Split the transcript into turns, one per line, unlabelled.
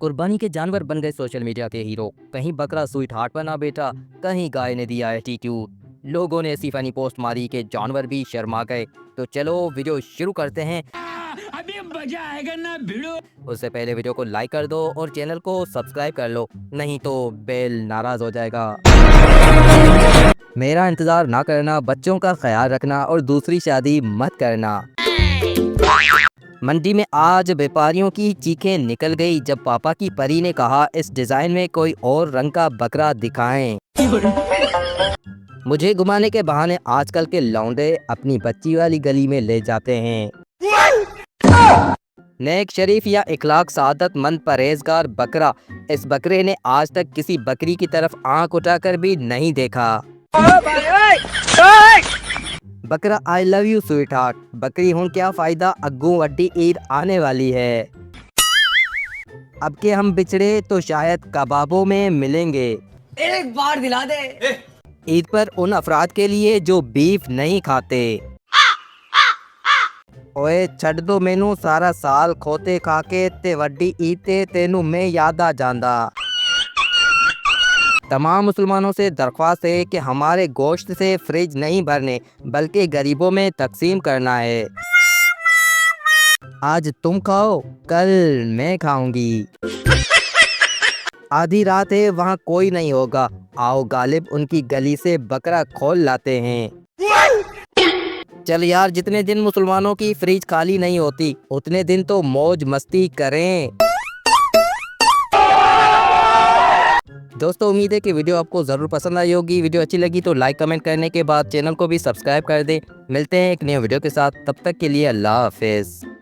कुर्बानी के जानवर बन गए सोशल मीडिया के हीरो। कहीं बकरा स्वीट हार्ट बना बेटा, कहीं गाय ने दिया एटीट्यूड। लोगों ने ऐसी फनी पोस्ट मारी कि जानवर भी शर्मा गए। तो चलो वीडियो शुरू करते हैं।
अभी मजा आएगा ना भिड़ो।
उससे पहले वीडियो को लाइक कर दो और चैनल को सब्सक्राइब कर लो, नहीं तो बेल नाराज हो जाएगा। मेरा इंतजार ना करना, बच्चों का ख्याल रखना और दूसरी शादी मत करना। मंडी में आज व्यापारियों की चीखें निकल गई जब पापा की परी ने कहा इस डिजाइन में कोई और रंग का बकरा दिखाएं। मुझे घुमाने के बहाने आजकल के लौंडे अपनी बच्ची वाली गली में ले जाते हैं। नेक शरीफ या इखलाक सादत मंद परहेजगार बकरा। इस बकरे ने आज तक किसी बकरी की तरफ आंख उठाकर भी नहीं देखा। बकरा I love you sweet heart. बकरी हूँ क्या फायदा, अग्गू वड्डी ईद आने वाली है। अब के हम बिछड़े तो शायद कबाबों में मिलेंगे।
एक बार दिला दे।
ईद पर उन अफराद के लिए जो बीफ नहीं खाते। ओए छड़ दो मैनू सारा साल खोते खाके ते वड्डी ईद ते तेनू मैं याद आ जांदा। तमाम मुसलमानों से दरख्वास्त है कि हमारे गोश्त से फ्रिज नहीं भरने बल्कि गरीबों में तकसीम करना है। आज तुम खाओ, कल मैं खाऊंगी। आधी रात है, वहाँ कोई नहीं होगा। आओ गालिब उनकी गली से बकरा खोल लाते हैं। चल यार, जितने दिन मुसलमानों की फ्रिज खाली नहीं होती उतने दिन तो मौज मस्ती करें। दोस्तों, उम्मीद है कि वीडियो आपको ज़रूर पसंद आई होगी। वीडियो अच्छी लगी तो लाइक कमेंट करने के बाद चैनल को भी सब्सक्राइब कर दें। मिलते हैं एक नए वीडियो के साथ, तब तक के लिए अल्लाह हाफिज़।